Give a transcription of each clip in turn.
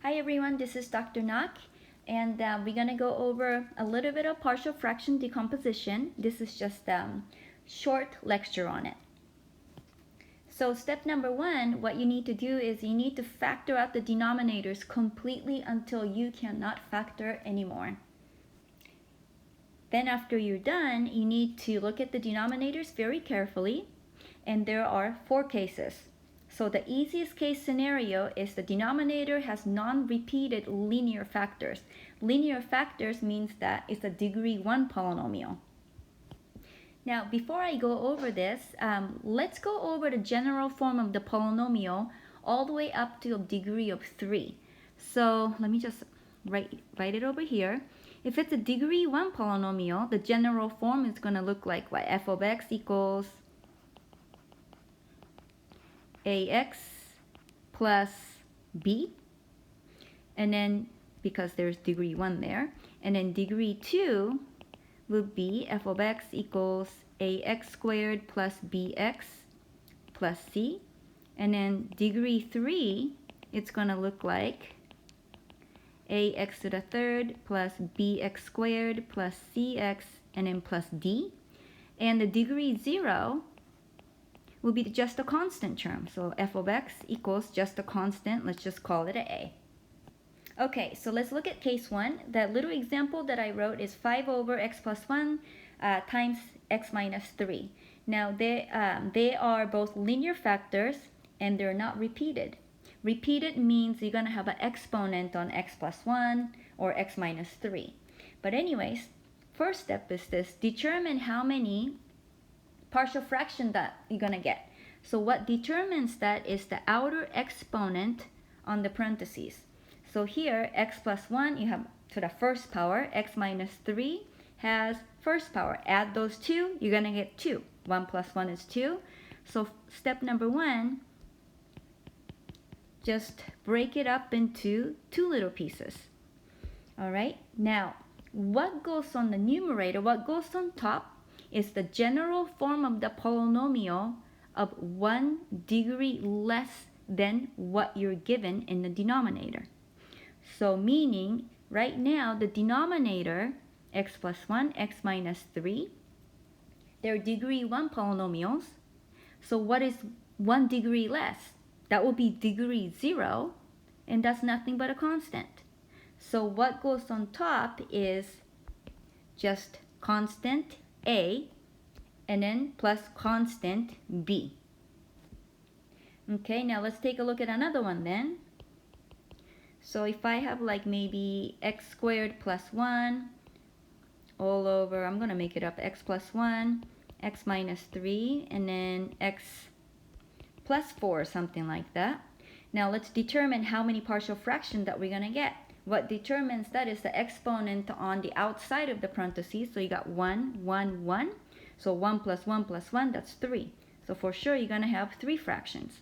Hi everyone, this is Dr. Nak, and we're going to go over a little bit of partial fraction decomposition. This is just a short lecture on it. So step number one, what you need to do is you need to factor out the denominators completely until you cannot factor anymore. Then after you're done, you need to look at the denominators very carefully, and there are 4 cases. So the easiest case scenario is the denominator has non-repeated linear factors. Linear factors means that it's a degree 1 polynomial. Now, before I go over this, let's go over the general form of the polynomial all the way up to a degree of 3. So let me just write it over here. If it's a degree 1 polynomial, the general form is going to look like what? F of x equals ax plus b, and then because there's degree 1 there, and then degree 2 would be f of x equals ax squared plus bx plus c, and then degree 3 it's going to look like ax to the third plus bx squared plus cx and then plus d, and the degree 0 will be just a constant term. So f of x equals just a constant. Let's just call it a. Okay, so let's look at case 1. That little example that I wrote is 5 over x plus 1 times x minus 3. Now they are both linear factors and they're not repeated. Repeated means you're going to have an exponent on x plus 1 or x minus 3. But anyways, first step is this: determine how many partial fraction that you're going to get. So what determines that is the outer exponent on the parentheses. So here, x plus 1, you have to the first power. X minus 3 has first power. Add those two, you're going to get 2. 1 plus 1 is 2. So step number 1, just break it up into 2 little pieces. All right, now what goes on the numerator, what goes on top, is the general form of the polynomial of 1 degree less than what you're given in the denominator. So meaning, right now, the denominator, x plus 1, x minus 3, they're degree 1 polynomials. So what is 1 degree less? That will be degree 0, and that's nothing but a constant. So what goes on top is just constant a, and then plus constant b. Okay, now let's take a look at another one then. So if I have like maybe x squared plus 1 all over, I'm going to make it up, x plus 1, x minus 3, and then x plus 4 or something like that. Now let's determine how many partial fractions that we're going to get. What determines that is the exponent on the outside of the parentheses. So you got 1, 1, 1. So 1 plus 1 plus 1, that's 3. So for sure you're going to have 3 fractions.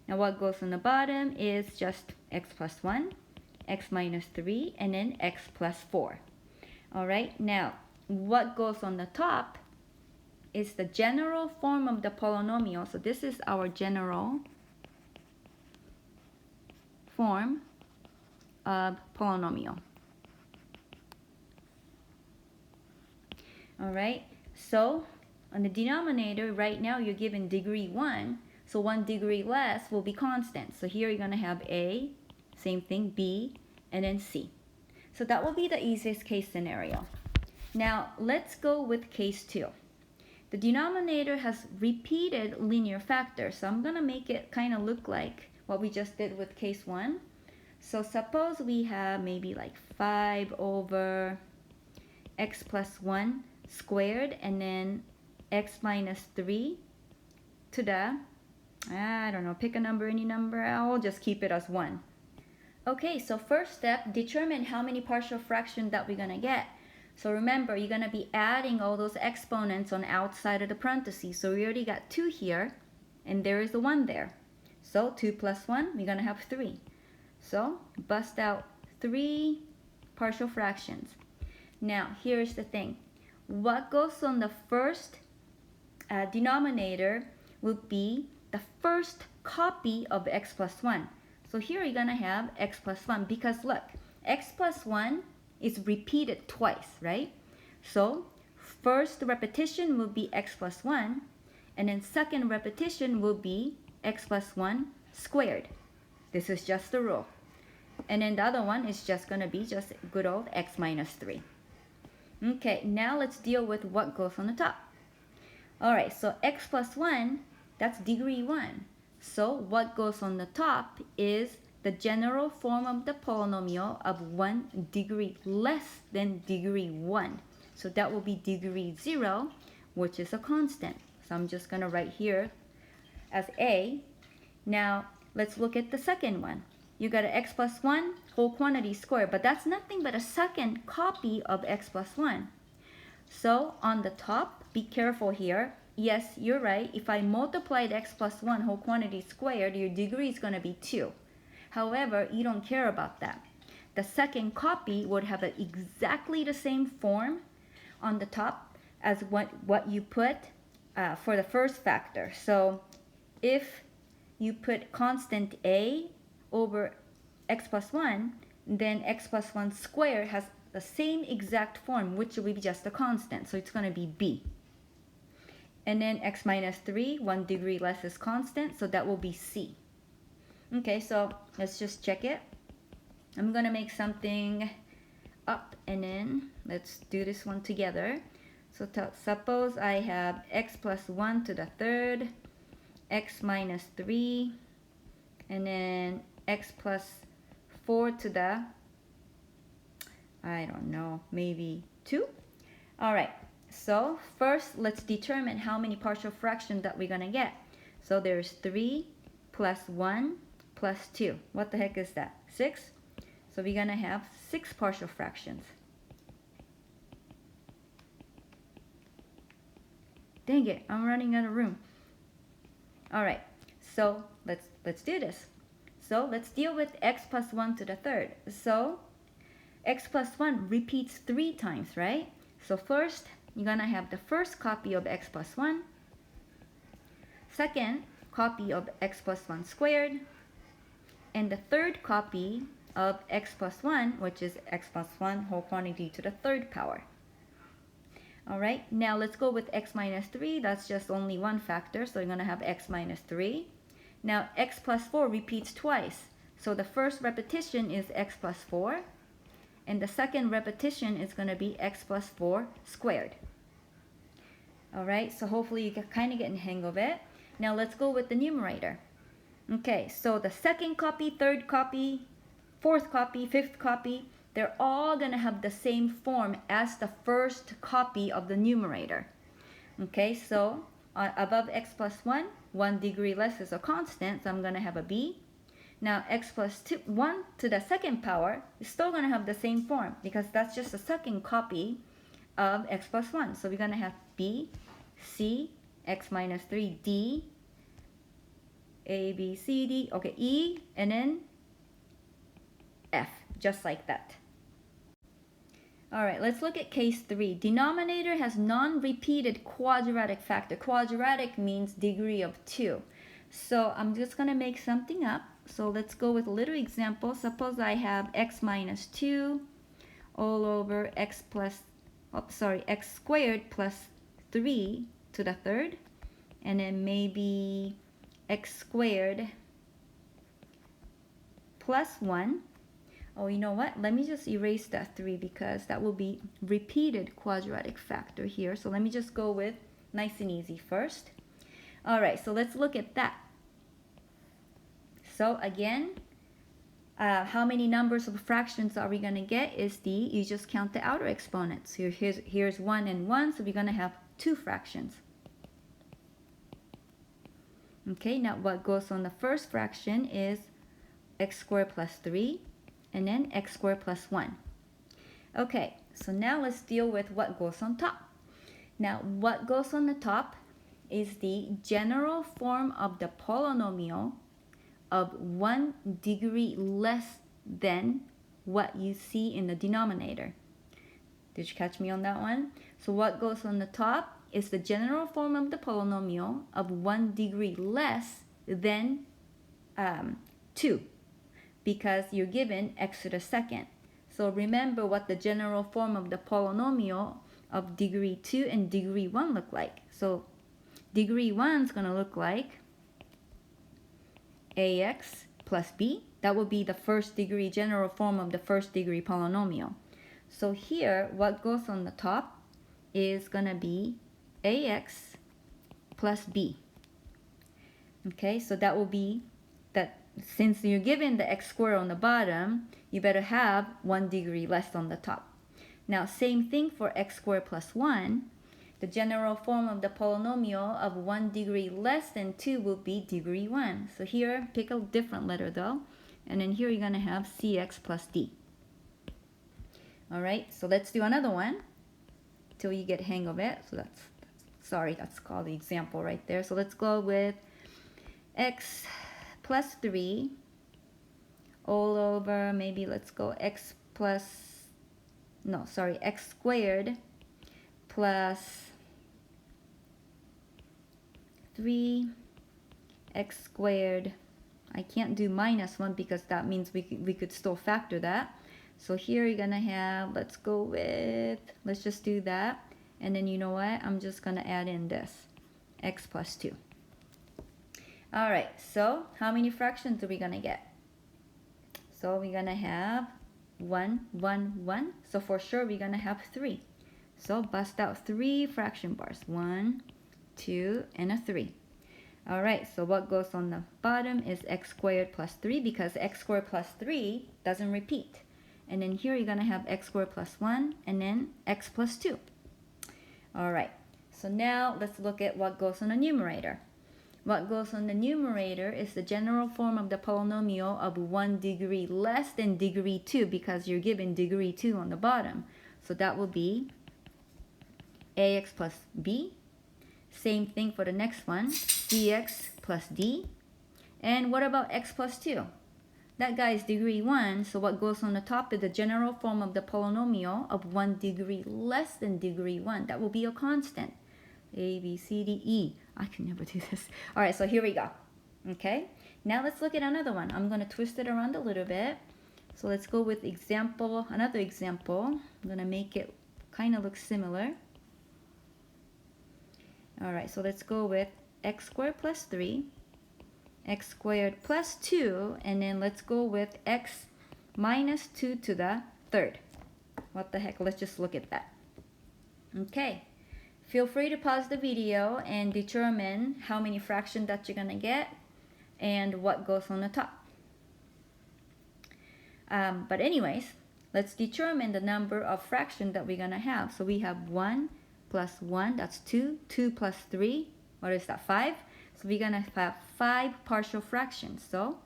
Now what goes on the bottom is just x plus 1, x minus 3, and then x plus 4. Alright, now what goes on the top is the general form of the polynomial. So this is our general form of polynomial. Alright, so on the denominator right now you're given degree 1, so 1 degree less will be constant. So here you're going to have a, same thing, b, and then c. So that will be the easiest case scenario. Now let's go with case 2. The denominator has repeated linear factors, so I'm going to make it kind of look like what we just did with case 1. So suppose we have maybe like 5 over x plus 1 squared, and then x minus 3 to the, I don't know, pick a number, any number, I'll just keep it as 1. Okay, so first step, determine how many partial fractions that we're going to get. So remember, you're going to be adding all those exponents on the outside of the parentheses. So we already got 2 here, and there is a 1 there. So 2 plus 1, we're going to have 3. So bust out 3 partial fractions. Now, here's the thing. What goes on the first denominator would be the first copy of x plus 1. So here you're going to have x plus 1 because look, x plus 1 is repeated twice, right? So first repetition will be x plus 1, and then second repetition will be x plus 1 squared. This is just the rule. And then the other one is just going to be just good old x minus 3. Okay, now let's deal with what goes on the top. Alright, so x plus 1, that's degree 1. So what goes on the top is the general form of the polynomial of 1 degree less than degree 1. So that will be degree 0, which is a constant. So I'm just going to write here as a. Now, let's look at the second one. You got an x plus 1 whole quantity squared, but that's nothing but a second copy of x plus 1. So on the top, be careful here. Yes, you're right. If I multiplied x plus 1 whole quantity squared, your degree is going to be 2. However, you don't care about that. The second copy would have exactly the same form on the top as what you put for the first factor. So if you put constant a over x plus 1, then x plus 1 squared has the same exact form, which will be just a constant. So it's going to be b. And then x minus 3, 1 degree less is constant, so that will be c. Okay, so let's just check it. I'm going to make something up, and then let's do this one together. So suppose I have x plus 1 to the third, x minus 3, and then x plus 4 to the, I don't know, maybe 2. All right, so first let's determine how many partial fractions that we're going to get. So there's 3 plus 1 plus 2. What the heck is that? 6. So we're going to have 6 partial fractions. Dang it, I'm running out of room. All right, so let's do this. So let's deal with x plus 1 to the third. So x plus 1 repeats 3 times, right? So first, you're going to have the first copy of x plus 1, second copy of x plus 1 squared, and the third copy of x plus 1, which is x plus 1 whole quantity to the third power. All right, now let's go with x minus 3. That's just only one factor, so you're going to have x minus 3. Now, x plus 4 repeats twice. So the first repetition is x plus 4. And the second repetition is going to be x plus 4 squared. All right, so hopefully you can kind of get in the hang of it. Now, let's go with the numerator. Okay, so the second copy, third copy, fourth copy, fifth copy, they're all going to have the same form as the first copy of the numerator. Okay, so above x plus 1, 1 degree less is a constant, so I'm going to have a b. Now x plus 1 to the second power is still going to have the same form because that's just a second copy of x plus 1. So we're going to have b, c, x minus 3, d, a, b, c, d, okay, e, and then f, just like that. All right, let's look at case 3. Denominator has non-repeated quadratic factor. Quadratic means degree of 2. So I'm just going to make something up. So let's go with a little example. Suppose I have x minus 2 all over x squared plus 3 to the third. And then maybe x squared plus 1. Oh, you know what? Let me just erase that 3 because that will be repeated quadratic factor here. So let me just go with nice and easy first. All right, so let's look at that. So again, how many numbers of fractions are we going to get is you just count the outer exponents. Here's 1 and 1, so we're going to have 2 fractions. Okay, now what goes on the first fraction is x squared plus 3. And then x squared plus 1. Okay, so now let's deal with what goes on top. Now, what goes on the top is the general form of the polynomial of 1 degree less than what you see in the denominator. Did you catch me on that one? So what goes on the top is the general form of the polynomial of 1 degree less than 2. because you're given x to the second. So remember what the general form of the polynomial of degree 2 and degree 1 look like. So degree 1 is going to look like ax plus b. That would be the first degree general form of the first degree polynomial. So here, what goes on the top is going to be ax plus b. Okay, so that will be that since you're given the x squared on the bottom, you better have 1 degree less on the top. Now, same thing for x squared plus 1. The general form of the polynomial of 1 degree less than 2 will be degree 1. So here, pick a different letter though. And then here you're going to have cx plus d. Alright, so let's do another one till you get hang of it. So that's called the example right there. So let's go with x plus 3 all over, maybe let's go x squared plus 3 x squared. I can't do minus 1 because that means we could still factor that. So here you're gonna have, let's just do that. And then you know what? I'm just gonna add in this, x plus 2. Alright, so how many fractions are we gonna get? So we're gonna have 1, 1, 1. So for sure we're gonna have 3. So bust out 3 fraction bars. 1, 2, and a 3. Alright, so what goes on the bottom is x squared plus 3 because x squared plus 3 doesn't repeat. And then here you're gonna have x squared plus 1 and then x plus 2. Alright, so now let's look at what goes on the numerator. What goes on the numerator is the general form of the polynomial of 1 degree less than degree 2 because you're given degree 2 on the bottom. So that will be ax plus b. Same thing for the next one, cx plus d. And what about x plus 2? That guy is degree 1, so what goes on the top is the general form of the polynomial of 1 degree less than degree 1. That will be a constant. A, B, C, D, E. I can never do this. Alright, so here we go. Okay, now let's look at another one. I'm going to twist it around a little bit. So let's go with another example. I'm going to make it kind of look similar. Alright, so let's go with x squared plus 3, x squared plus 2, and then let's go with x minus 2 to the third. What the heck, let's just look at that. Okay, feel free to pause the video and determine how many fractions that you're going to get and what goes on the top. But anyways, let's determine the number of fractions that we're going to have. So we have 1 plus 1, that's 2. 2 plus 3, what is that, 5? So we're going to have 5 partial fractions. So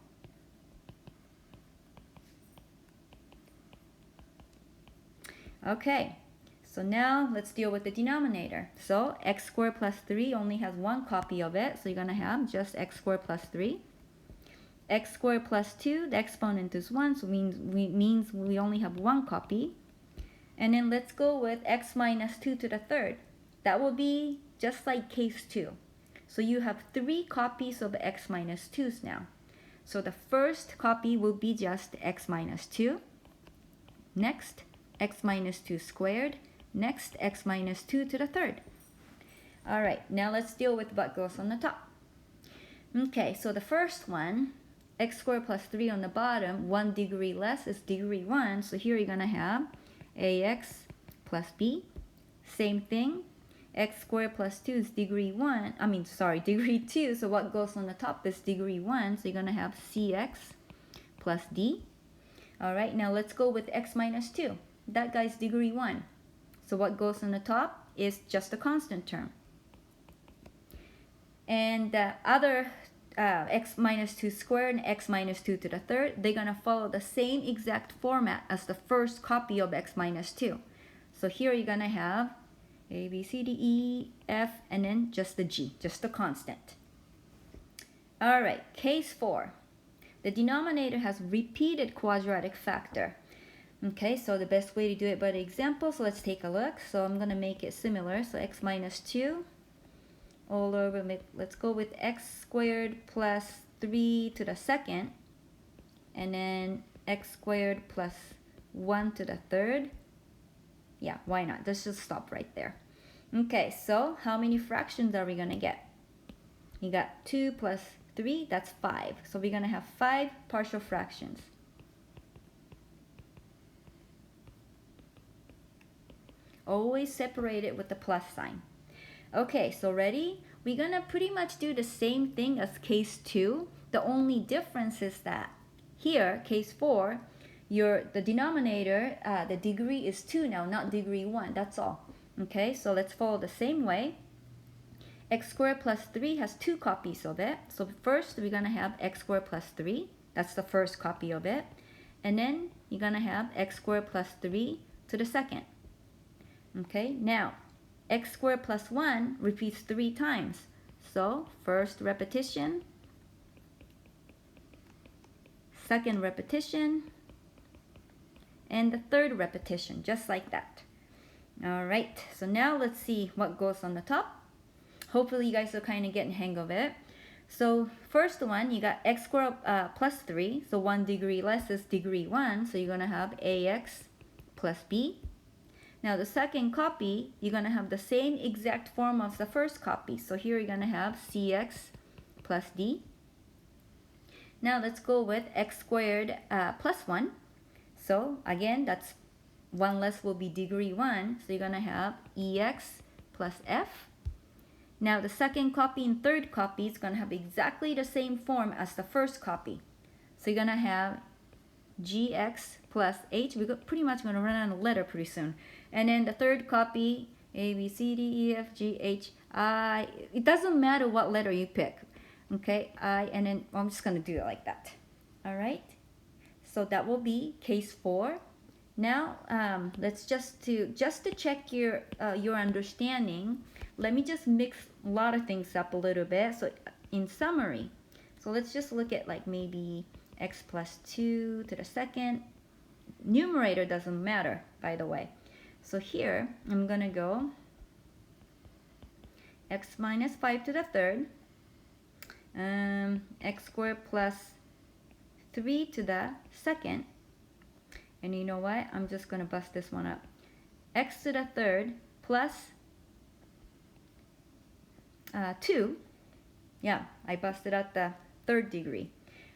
okay, so now let's deal with the denominator. So x squared plus 3 only has 1 copy of it, so you're going to have just x squared plus 3. X squared plus 2, the exponent is 1, so means we only have 1 copy. And then let's go with x minus 2 to the third. That will be just like case 2. So you have 3 copies of x minus 2's now. So the first copy will be just x minus 2. Next, x minus 2 squared. Next, x minus 2 to the third. Alright, now let's deal with what goes on the top. Okay, so the first one, x squared plus 3 on the bottom, 1 degree less is degree 1. So here you're going to have ax plus b. Same thing, x squared plus 2 is degree 2. So what goes on the top is degree 1. So you're going to have cx plus d. Alright, now let's go with x minus 2. That guy's degree 1. So what goes on the top is just a constant term. And the other x minus 2 squared and x minus 2 to the third, they're going to follow the same exact format as the first copy of x minus 2. So here you're going to have a, B, C, D, E, F, and then just the G, just the constant. Alright, case 4. The denominator has repeated quadratic factor. Okay, so the best way to do it by the example, so let's take a look. So I'm going to make it similar. So x minus 2 all over, let's go with x squared plus 3 to the second. and then x squared plus 1 to the third. Yeah, why not? Let's just stop right there. Okay, so how many fractions are we going to get? You got 2 plus 3, that's 5. So we're going to have 5 partial fractions. Always separate it with the plus sign. Okay, so ready? We're going to pretty much do the same thing as case 2. The only difference is that here, case 4, the denominator, the degree is 2 now, not degree 1. That's all. Okay, so let's follow the same way. X squared plus 3 has 2 copies of it. So first, we're going to have x squared plus 3. That's the first copy of it. And then you're going to have x squared plus 3 to the second. Okay, now x squared plus 1 repeats 3 times. So first repetition, second repetition, and the third repetition, just like that. All right, so now let's see what goes on the top. Hopefully you guys are kind of getting the hang of it. So first one, you got x squared plus 3, so 1 degree less is degree 1, so you're going to have ax plus b. Now the second copy, you're going to have the same exact form as the first copy. So here you're going to have cx plus d. Now let's go with x squared plus 1. So again, that's 1 less will be degree 1. So you're going to have ex plus f. Now the second copy and third copy is going to have exactly the same form as the first copy. So you're going to have gx plus h. We're pretty much going to run out of letter pretty soon. And then the third copy, a, b, c, d, e, f, g, h, I. It doesn't matter what letter you pick. Okay, I, and then I'm just going to do it like that. All right. So that will be case 4. Now, let's just to check your understanding. Let me just mix a lot of things up a little bit. So in summary, so let's just look at like maybe x plus 2 to the second. Numerator doesn't matter, by the way. So here, I'm going to go x minus 5 to the third, x squared plus 3 to the second, and you know what? I'm just going to bust this one up. X to the third plus 2. Yeah, I busted out the third degree.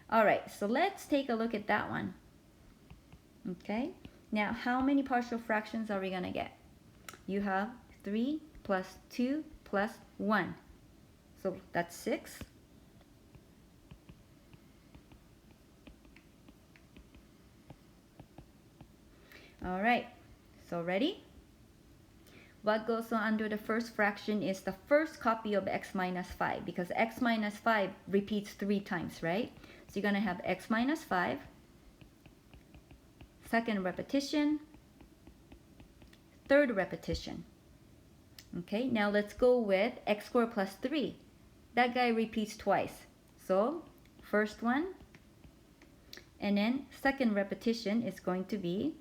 All right, so let's take a look at that one. Okay, now how many partial fractions are we going to get? You have 3 plus 2 plus 1. So that's 6. All right, so ready? What goes on under the first fraction is the first copy of x minus 5, because x minus 5 repeats 3 times, right? So you're going to have x minus 5, second repetition, third repetition. Okay, now let's go with x squared plus 3. That guy repeats twice. So first one, and then second repetition is going to be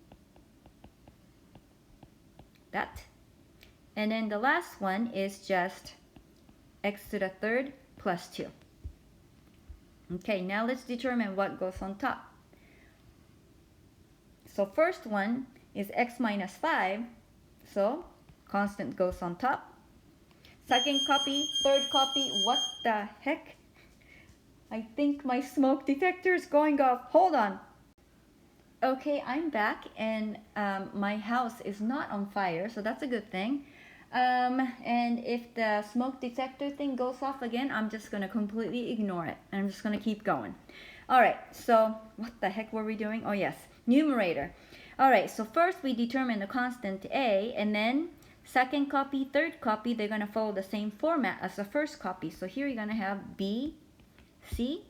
that. And then the last one is just x to the third plus 2. Okay, now let's determine what goes on top. So first one is x minus 5. So constant goes on top. Second copy, third copy, what the heck? I think my smoke detector is going off. Hold on. Okay, I'm back, and my house is not on fire, so that's a good thing. And if the smoke detector thing goes off again, I'm just going to completely ignore it. I'm just going to keep going. All right, so what the heck were we doing? Oh, yes, numerator. All right, so first we determine the constant a, and then second copy, third copy, they're going to follow the same format as the first copy. So here you're going to have b, c.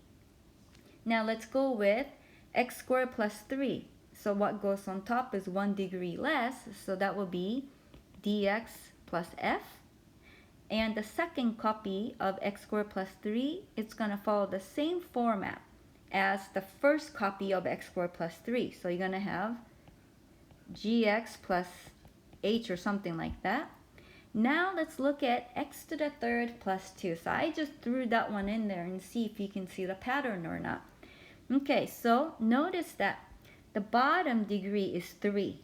Now let's go with x squared plus 3. So what goes on top is 1 degree less, so that will be dx plus f. And the second copy of x squared plus 3, it's going to follow the same format as the first copy of x squared plus 3. So you're going to have gx plus h or something like that. Now let's look at x to the third plus 2. So I just threw that one in there and see if you can see the pattern or not. Okay, so notice that the bottom degree is 3.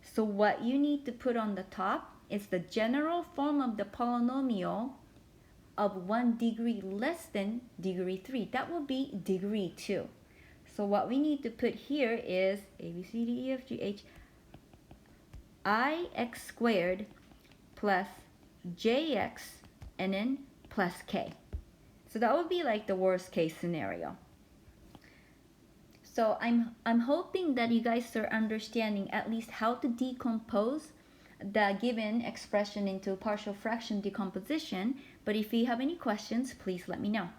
So what you need to put on the top is the general form of the polynomial of 1 degree less than degree 3. That will be degree 2. So what we need to put here is a, b, c, d, e, f, g, h, ix squared plus jx and then plus k. So that would be like the worst case scenario. So I'm hoping that you guys are understanding at least how to decompose the given expression into partial fraction decomposition. But if you have any questions, please let me know.